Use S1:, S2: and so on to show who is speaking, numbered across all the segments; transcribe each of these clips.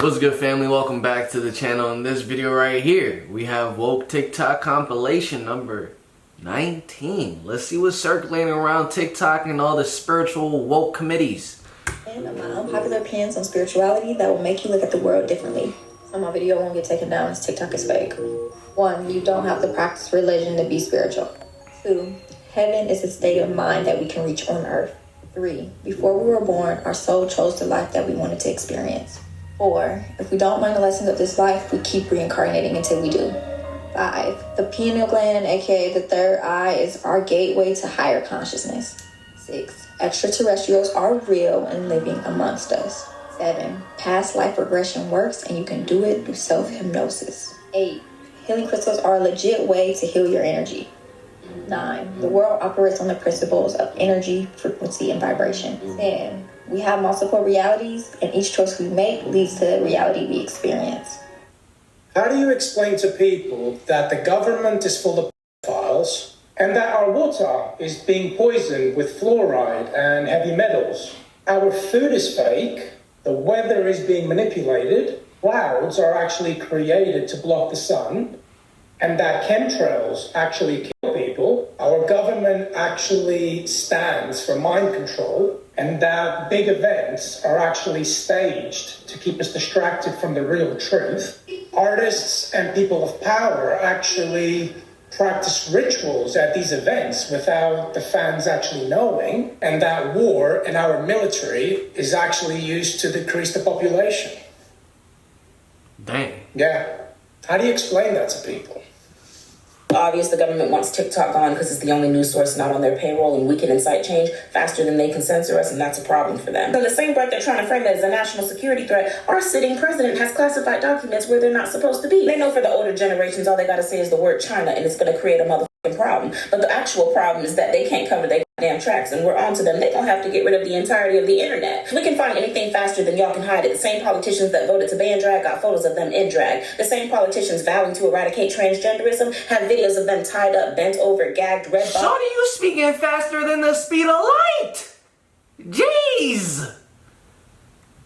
S1: What's good, family? Welcome back to the channel. In this video right here, we have woke TikTok compilation number 19. Let's see what's circulating around TikTok and all the spiritual woke committees.
S2: And my unpopular opinions on spirituality that will make you look at the world differently. So my video won't get taken down as TikTok is fake. 1. You don't have to practice religion to be spiritual. 2. Heaven is a state of mind that we can reach on earth. 3. Before we were born, our soul chose the life that we wanted to experience. 4. If we don't learn the lessons of this life, we keep reincarnating until we do. 5. The pineal gland, aka the third eye, is our gateway to higher consciousness. 6. Extraterrestrials are real and living amongst us. 7. Past life regression works and you can do it through self-hypnosis. 8. Healing crystals are a legit way to heal your energy. 9. The world operates on the principles of energy, frequency, and vibration. 10. We have multiple realities, and each choice we make leads to the reality we experience.
S3: How do you explain to people that the government is full of pedophiles and that our water is being poisoned with fluoride and heavy metals? Our food is fake, the weather is being manipulated, clouds are actually created to block the sun, and that chemtrails actually kill people. Our government actually stands for mind control, and that big events are actually staged to keep us distracted from the real truth. Artists and people of power actually practice rituals at these events without the fans actually knowing, and that war and our military is actually used to decrease the population.
S1: Dang.
S3: Yeah. How do you explain that to people?
S4: Obvious, the government wants TikTok on because it's the only news source not on their payroll, and we can incite change faster than they can censor us, and that's a problem for them. In the same breath they're trying to frame it as a national security threat, our sitting president has classified documents where they're not supposed to be. They know for the older generations, all they gotta say is the word China, and it's gonna create a motherfucking problem. But the actual problem is that they can't cover their damn tracks, and we're on to them. They're gonna have to get rid of the entirety of the internet. We can find anything faster than y'all can hide it. The same politicians that voted to ban drag got photos of them in drag. The same politicians vowing to eradicate transgenderism have videos of them tied up, bent over, gagged, red box.
S1: Shorty, you speaking faster than the speed of light! Jeez!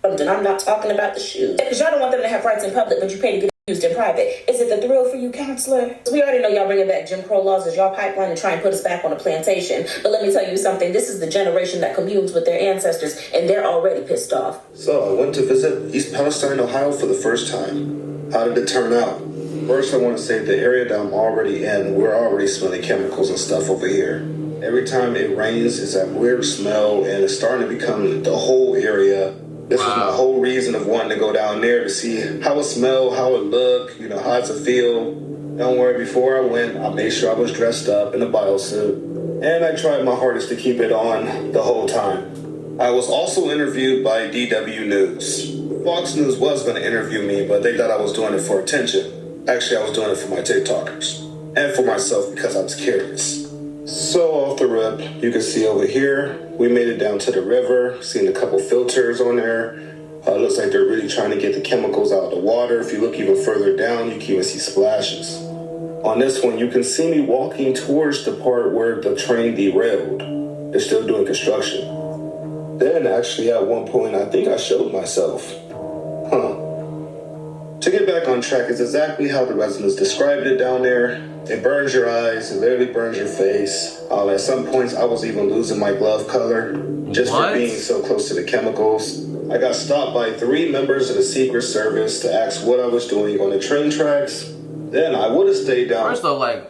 S4: And I'm not talking about the shoes. Because y'all don't want them to have rights in public, but you pay to get used in private. Is it the thrill for you, counselor? We already know y'all bringing back Jim Crow laws as y'all pipeline and try and put us back on a plantation. But let me tell you something. This is the generation that communes with their ancestors, and they're already pissed off.
S5: So I went to visit East Palestine, Ohio for the first time. How did it turn out? First, I want to say the area that I'm already in, we're already smelling chemicals and stuff over here. Every time it rains, it's that weird smell, and it's starting to become the whole area. This was my whole reason of wanting to go down there to see how it smelled, how it looked, how does it feel. Don't worry, before I went, I made sure I was dressed up in a biosuit, and I tried my hardest to keep it on the whole time. I was also interviewed by DW News. Fox News was going to interview me, but they thought I was doing it for attention. Actually, I was doing it for my TikTokers, and for myself because I was curious. So off the rip, you can see over here, we made it down to the river, seen a couple filters on there. Looks like they're really trying to get the chemicals out of the water. If you look even further down, you can even see splashes. On this one, you can see me walking towards the part where the train derailed. They're still doing construction. Then actually at one point, I think I showed myself. To get back on track, it's exactly how the residents described it down there. It burns your eyes, it literally burns your face. At some points, I was even losing my glove color just for being so close to the chemicals. I got stopped by 3 members of the Secret Service to ask what I was doing on the train tracks. Then I would have stayed down.
S1: First off,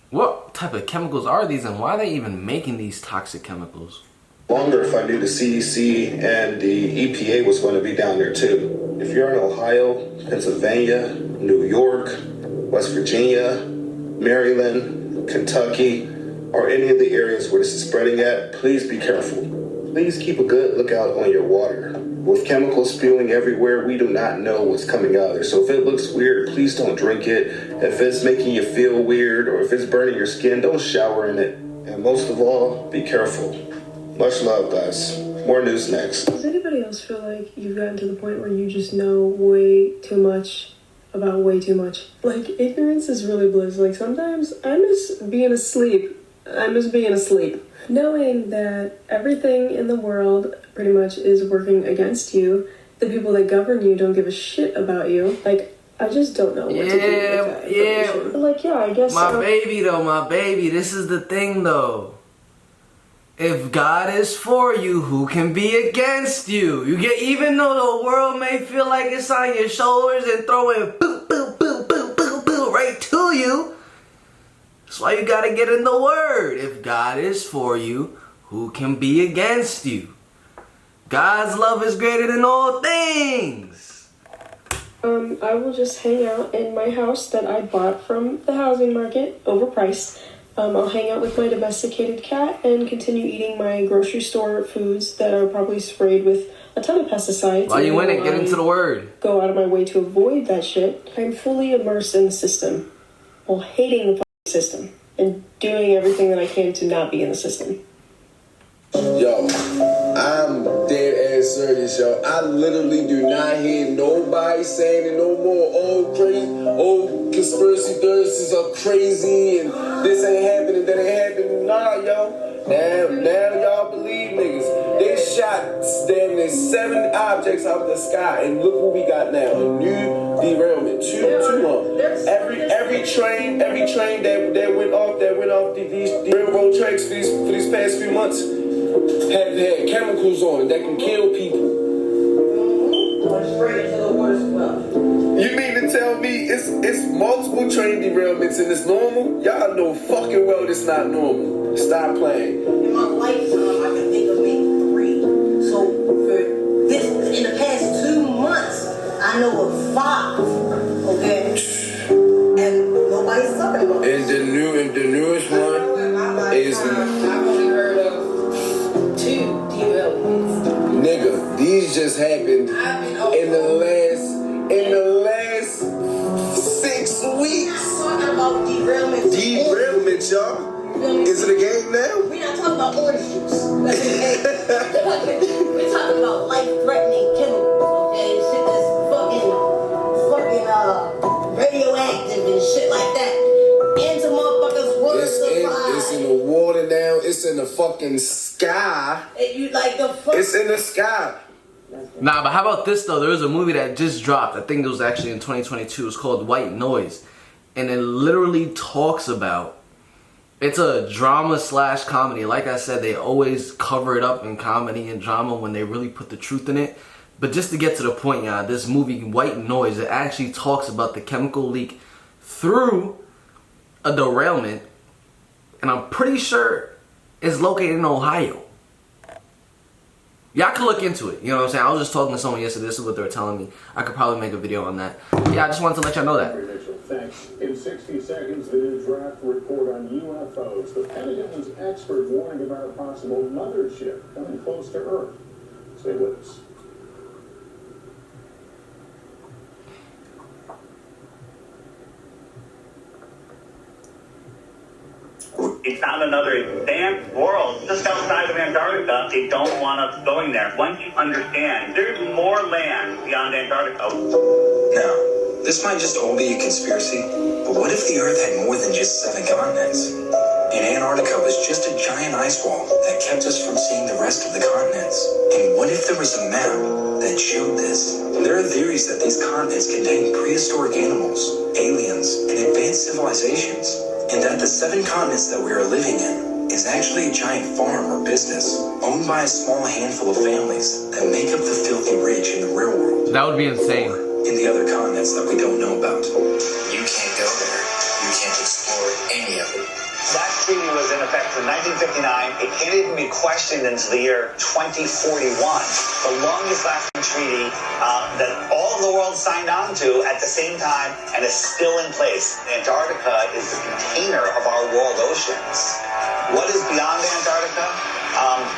S1: what type of chemicals are these, and why are they even making these toxic chemicals?
S5: Longer if I knew the CDC and the EPA was going to be down there too. If you're in Ohio, Pennsylvania, New York, West Virginia, Maryland, Kentucky, or any of the areas where this is spreading at, please be careful. Please keep a good lookout on your water. With chemicals spewing everywhere, we do not know what's coming out of there. So if it looks weird, please don't drink it. If it's making you feel weird or if it's burning your skin, don't shower in it. And most of all, be careful. Much love, guys. More news next.
S6: Does anybody else feel like you've gotten to the point where you just know way too much about way too much? Ignorance is really bliss. Sometimes I miss being asleep. Knowing that everything in the world pretty much is working against you the people that govern you don't give a shit about you. Like, I just don't know what to do with that information. But like, yeah, I guess
S1: my baby, this is the thing though. If God is for you, who can be against you? You get, even though the world may feel like it's on your shoulders and throwing boo, boo, boo, boo, boo, boo right to you. That's why you gotta get in the word. If God is for you, who can be against you? God's love is greater than all things.
S6: I will just hang out in my house that I bought from the housing market, overpriced. I'll hang out with my domesticated cat and continue eating my grocery store foods that are probably sprayed with a ton of pesticides.
S1: Why you in it? Get into the word.
S6: Go out of my way to avoid that shit. I'm fully immersed in the system while hating the system and doing everything that I can to not be in the system.
S7: Yo, I'm dead ass serious, yo. I literally do not hear nobody saying it no more. Oh, conspiracy theorists are crazy and this ain't happening, that ain't happening. Nah, yo. Now y'all believe niggas. They shot damn near 7 objects out of the sky, and look what we got now. A new derailment. Two of them. Every train that went off these railroad tracks for these past few months had chemicals on it that can kill people. You mean to tell me it's multiple train derailments and it's normal? Y'all know fucking well it's not normal. Stop playing.
S8: In my lifetime, I can think of maybe 3. So for this, in the past 2 months, I know of 5. Okay, and nobody's talking about it.
S7: And the newest one is.
S8: I've only heard of 2 derailments.
S7: Nigga, these just happened in the last 6 weeks.
S8: I'm talking about derailments.
S7: Derailment, y'all. Is it a game now?
S8: We're not talking about orange juice. We're talking about life-threatening chemicals, okay? Shit that's fucking radioactive and shit like that. Into motherfuckers' water supply.
S7: It's in the water now. It's in the fucking sky.
S8: And you like the fuck?
S7: It's in the sky.
S1: Nah, but how about this though? There was a movie that just dropped. I think it was actually in 2022. It's called White Noise. And it literally talks about, it's a drama / comedy. Like I said, they always cover it up in comedy and drama when they really put the truth in it. But just to get to the point, y'all, this movie, White Noise, it actually talks about the chemical leak through a derailment. And I'm pretty sure it's located in Ohio. Y'all can look into it. You know what I'm saying? I was just talking to someone yesterday. This is what they were telling me. I could probably make a video on that. Yeah, I just wanted to let y'all know that.
S9: Thanks. In 60 seconds, the new draft report on UFOs. The Pentagon's expert warning about a possible mothership coming close to Earth. Stay with us.
S10: We found another advanced world just outside of Antarctica. They don't want us going there. Once you understand, there's more land beyond Antarctica.
S11: Now, this might just all be a conspiracy, but what if the Earth had more than just 7 continents? And Antarctica was just a giant ice wall that kept us from seeing the rest of the continents. And what if there was a map that showed this? There are theories that these continents contain prehistoric animals, aliens, and advanced civilizations, and that the 7 continents that we are living in is actually a giant farm or business owned by a small handful of families that make up the filthy rich in the real world.
S1: That would be insane.
S11: In the other continents that we don't know about.
S12: You can't go there. You can't explore any of it.
S10: That treaty was in effect in 1959. It can't even be questioned until the year 2041. The longest lasting treaty that all of the world signed on to at the same time and is still in place. Antarctica is the container of our world oceans. What is beyond Antarctica?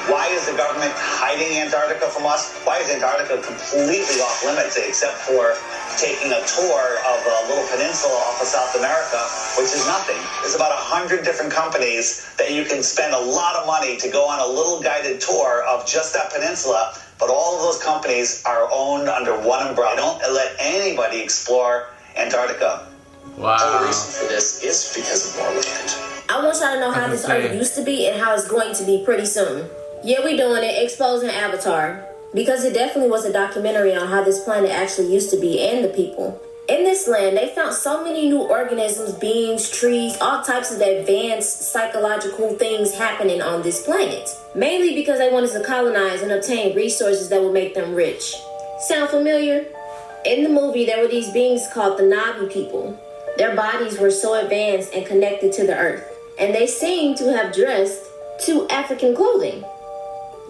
S10: Why is the government hiding Antarctica from us? Why is Antarctica completely off limits except for taking a tour of a little peninsula off of South America, which is nothing? There's about 100 different companies that you can spend a lot of money to go on a little guided tour of just that peninsula, but all of those companies are owned under one umbrella. They don't let anybody explore Antarctica.
S12: Wow. The reason for this is because of more land.
S13: I want y'all to know how this Earth used to be and how it's going to be pretty soon. Yeah, we doing it, exposing Avatar. because it definitely was a documentary on how this planet actually used to be and the people. In this land, they found so many new organisms, beings, trees, all types of advanced psychological things happening on this planet. Mainly because they wanted to colonize and obtain resources that would make them rich. Sound familiar? In the movie, there were these beings called the Navi people. Their bodies were so advanced and connected to the earth, and they seemed to have dressed to African clothing.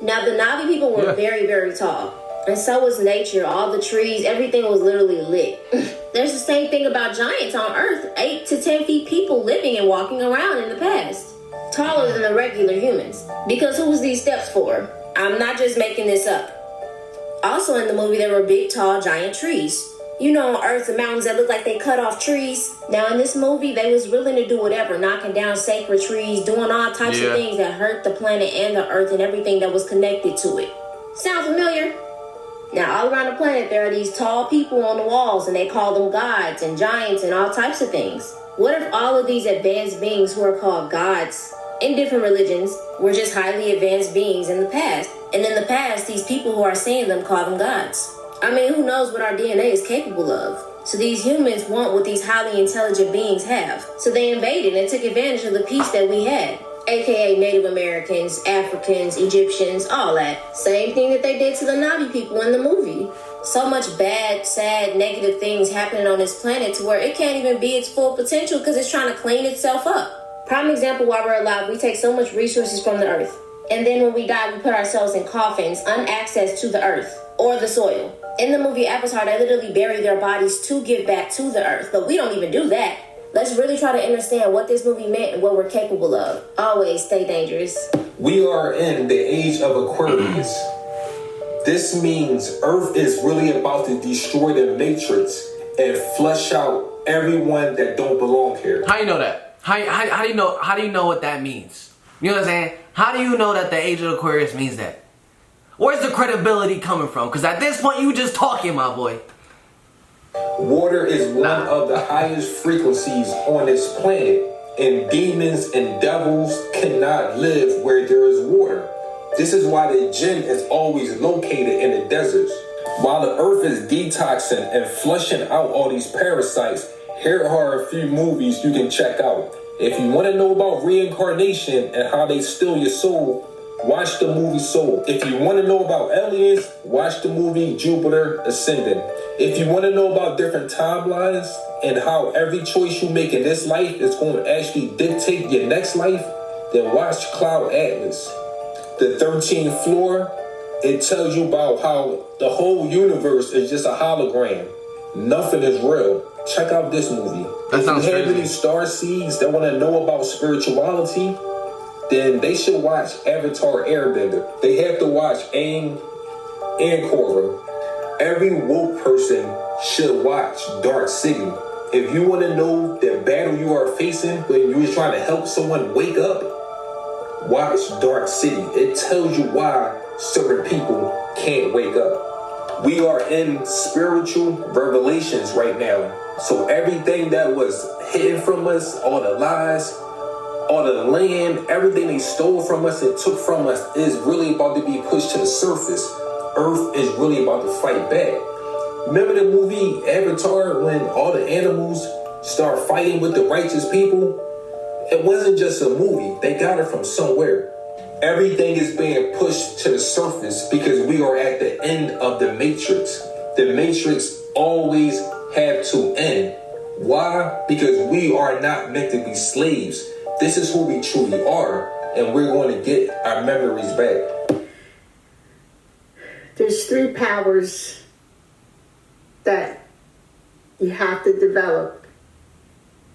S13: Now, the Navi people were very, very tall, and so was nature. All the trees, everything was literally lit. There's the same thing about giants on Earth, 8 to 10 feet people living and walking around in the past. Taller than the regular humans. Because who was these steps for? I'm not just making this up. Also in the movie, there were big, tall, giant trees. You know, on Earth, the mountains that look like they cut off trees. Now, in this movie, they was willing to do whatever, knocking down sacred trees, doing all types of things that hurt the planet and the Earth and everything that was connected to it. Sound familiar? Now, all around the planet, there are these tall people on the walls, and they call them gods and giants and all types of things. What if all of these advanced beings who are called gods in different religions were just highly advanced beings in the past? And in the past, these people who are seeing them call them gods. I mean, who knows what our DNA is capable of? So these humans want what these highly intelligent beings have. So they invaded and took advantage of the peace that we had. AKA Native Americans, Africans, Egyptians, all that. Same thing that they did to the Navi people in the movie. So much bad, sad, negative things happening on this planet to where it can't even be its full potential because it's trying to clean itself up. Prime example, while we're alive, we take so much resources from the earth. And then when we die, we put ourselves in coffins, unaccess to the earth or the soil. In the movie Avatar, they literally bury their bodies to give back to the earth, but we don't even do that. Let's really try to understand what this movie meant and what we're capable of. Always stay dangerous.
S7: We are in the age of Aquarius. This means Earth is really about to destroy the Matrix and flush out everyone that don't belong here.
S1: How you know that? How do you know what that means? You know what I'm saying? How do you know that the age of Aquarius means that? Where's the credibility coming from? Because at this point, you just talking, my boy.
S7: Water is one of the highest frequencies on this planet, and demons and devils cannot live where there is water. This is why the jinn is always located in the deserts. While the earth is detoxing and flushing out all these parasites, here are a few movies you can check out. If you want to know about reincarnation and how they steal your soul, watch the movie Soul. If you want to know about aliens, watch the movie Jupiter Ascending. If you want to know about different timelines and how every choice you make in this life is going to actually dictate your next life, then watch Cloud Atlas. The 13th floor, it tells you about how the whole universe is just a hologram. Nothing is real. Check out this movie. If you have any star seeds that want to know about spirituality, then they should watch Avatar Airbender. They have to watch Aang and Korra. Every woke person should watch Dark City. If you want to know the battle you are facing when you're trying to help someone wake up, watch Dark City. It tells you why certain people can't wake up. We are in spiritual revelations right now. So everything that was hidden from us, all the lies, all the land, everything they stole from us and took from us is really about to be pushed to the surface. Earth is really about to fight back. Remember the movie Avatar when all the animals start fighting with the righteous people? It wasn't just a movie. They got it from somewhere. Everything is being pushed to the surface because we are at the end of the Matrix. The Matrix always have to end. Why? Because we are not meant to be slaves. This is who we truly are, and we're going to get our memories back.
S14: There's 3 powers that you have to develop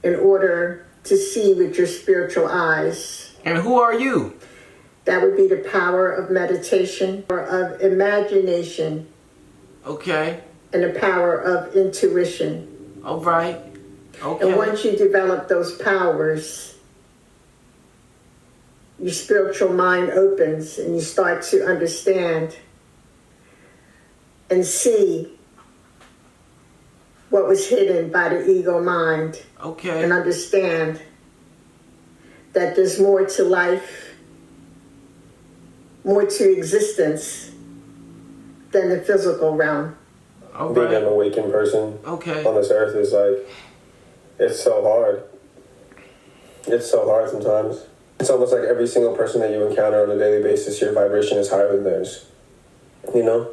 S14: in order to see with your spiritual eyes.
S1: And who are you?
S14: That would be the power of meditation or of imagination.
S1: Okay.
S14: And the power of intuition.
S1: All right. Okay.
S14: And once you develop those powers, your spiritual mind opens and you start to understand and see what was hidden by the ego mind.
S1: Okay.
S14: And understand that there's more to life, more to existence than the physical realm.
S15: Being an awakened person on this earth is like, it's so hard. It's so hard sometimes. It's almost like every single person that you encounter on a daily basis, your vibration is higher than theirs. You know?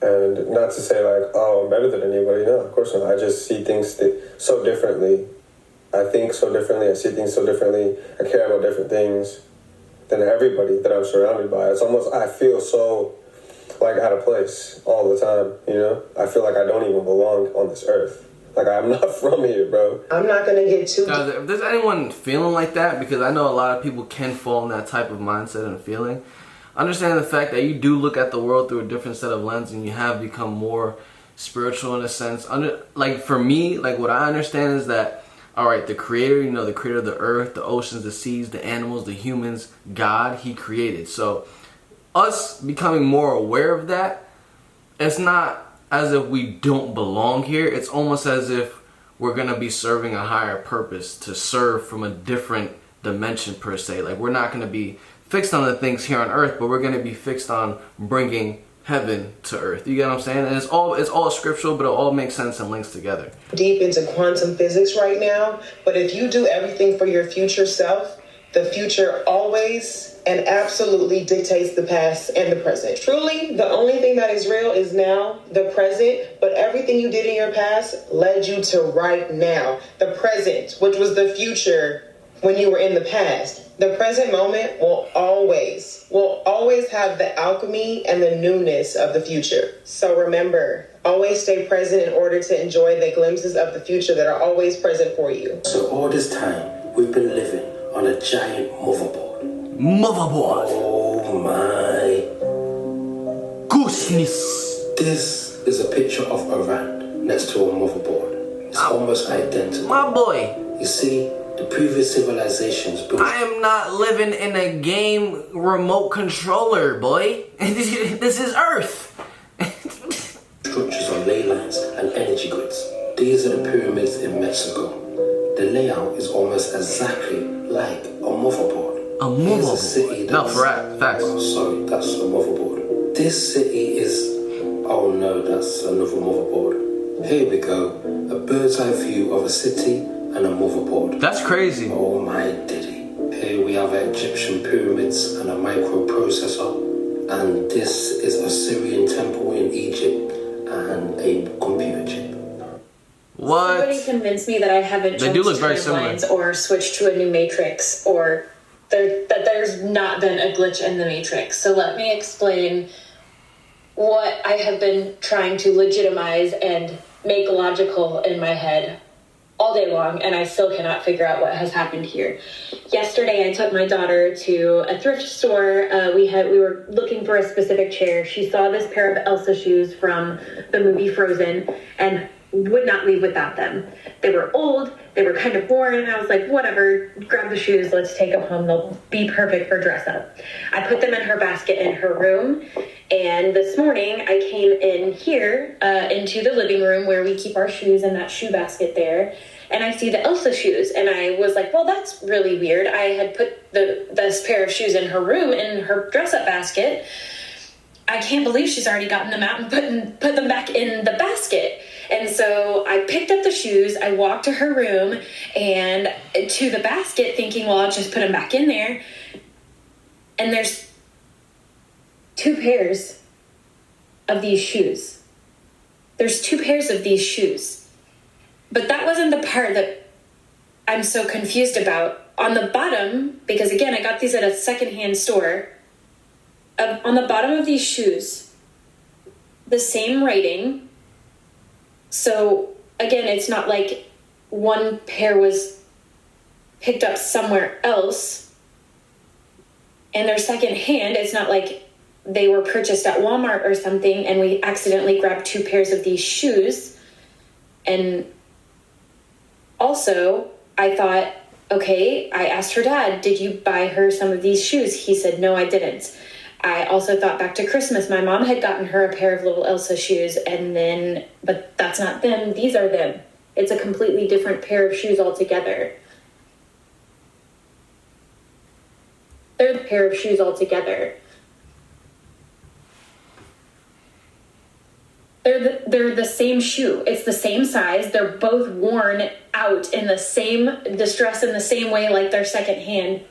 S15: And not to say like, oh, I'm better than anybody. No, of course not. I just see things so differently. I think so differently. I see things so differently. I care about different things than everybody that I'm surrounded by. It's almost, I feel so like out of place all the time, you know? I feel like I don't even belong on this earth. Like, I'm not from here, bro.
S14: I'm not going to get too...
S1: If there's anyone feeling like that, because I know a lot of people can fall in that type of mindset and feeling, understand the fact that you do look at the world through a different set of lens and you have become more spiritual in a sense. Like, for me, like, what I understand is that, all right, the creator, you know, the creator of the earth, the oceans, the seas, the animals, the humans, God, he created. So us becoming more aware of that, it's not as if we don't belong here. It's almost as if we're going to be serving a higher purpose, to serve from a different dimension per se. Like, we're not going to be fixed on the things here on earth, but we're going to be fixed on bringing heaven to earth. You get what I'm saying? And it's all scriptural, but it all makes sense and links together.
S16: Deep into quantum physics right now, but if you do everything for your future self, the future always and absolutely dictates the past and the present. Truly, the only thing that is real is now, the present, but everything you did in your past led you to right now. The present, which was the future when you were in the past. The present moment will always have the alchemy and the newness of the future. So remember, always stay present in order to enjoy the glimpses of the future that are always present for you.
S17: So all this time, we've been living on a giant motherboard.
S1: Motherboard!
S17: Oh my
S1: goodness!
S17: This is a picture of Iran next to a motherboard. It's almost identical.
S1: My boy!
S17: You see, the previous civilizations built...
S1: I am not living in a game remote controller, boy. This is Earth.
S17: structures on ley lines and energy grids. These are the pyramids in Mexico. The layout is almost exactly like a motherboard.
S1: A motherboard?
S17: City
S1: no, facts.
S17: Oh, sorry, that's a motherboard. This city is... Oh no, that's another motherboard. Here we go. A bird's eye view of a city and a motherboard.
S1: That's crazy.
S17: Oh my diddy. Here we have Egyptian pyramids and a microprocessor. And this is a Syrian temple in Egypt and a computer chip.
S1: What?
S18: Somebody convinced me that I haven't
S1: They do look very similar.
S18: or switched to a new matrix, or that there's not been a glitch in the matrix. So let me explain what I have been trying to legitimize and make logical in my head all day long, and I still cannot figure out what has happened here. Yesterday, I took my daughter to a thrift store. We were looking for a specific chair. She saw this pair of Elsa shoes from the movie Frozen and would not leave without them. They were old, they were kind of worn, and I was like, whatever, grab the shoes, let's take them home. They'll be perfect for dress up. I put them in her basket in her room, and this morning I came in here into the living room where we keep our shoes in that shoe basket there, and I see the Elsa shoes, and I was like, well, that's really weird. I had put this pair of shoes in her room in her dress-up basket. I can't believe she's already gotten them out and put them back in the basket. And so I picked up the shoes, I walked to her room and to the basket thinking, well, I'll just put them back in there. And there's 2 pairs of these shoes. There's 2 pairs of these shoes. But that wasn't the part that I'm so confused about. On the bottom, because again, I got these at a secondhand store, on the bottom of these shoes, the same writing. So again, it's not like one pair was picked up somewhere else and they're secondhand. It's not like they were purchased at Walmart or something and we accidentally grabbed 2 pairs of these shoes. And also, I thought, okay, I asked her dad, did you buy her some of these shoes? He said, no, I didn't. I also thought back to Christmas. My mom had gotten her a pair of little Elsa shoes, but that's not them. These are them. It's a completely different pair of shoes altogether. They're the pair of shoes altogether. They're the same shoe. It's the same size. They're both worn out in the same distress in the same way, like they're secondhand.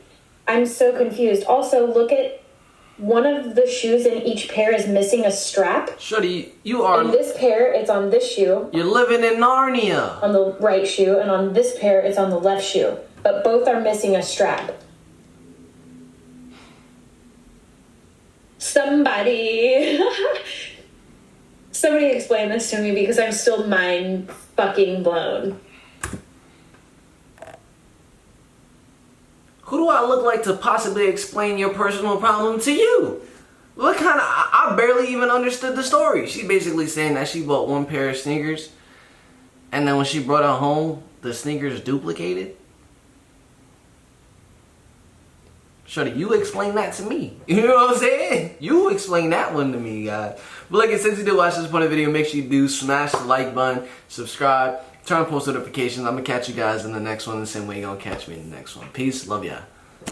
S18: I'm so confused. Also, look at one of the shoes in each pair is missing a strap.
S1: Shorty, you are...
S18: In this pair, it's on this shoe.
S1: You're living in Narnia.
S18: On the right shoe, and on this pair, it's on the left shoe. But both are missing a strap. Somebody explain this to me because I'm still mind fucking blown.
S1: Who do I look like to possibly explain your personal problem to you? What kind of... I barely even understood the story. She's basically saying that she bought one pair of sneakers, and then when she brought it home, the sneakers duplicated. Shorty, you explain that to me. You know what I'm saying? You explain that one to me, guys. But like I said, if you did watch this part of the video, make sure you do smash the like button, subscribe, turn on post notifications. I'm going to catch you guys in the next one the same way you're going to catch me in the next one. Peace. Love ya.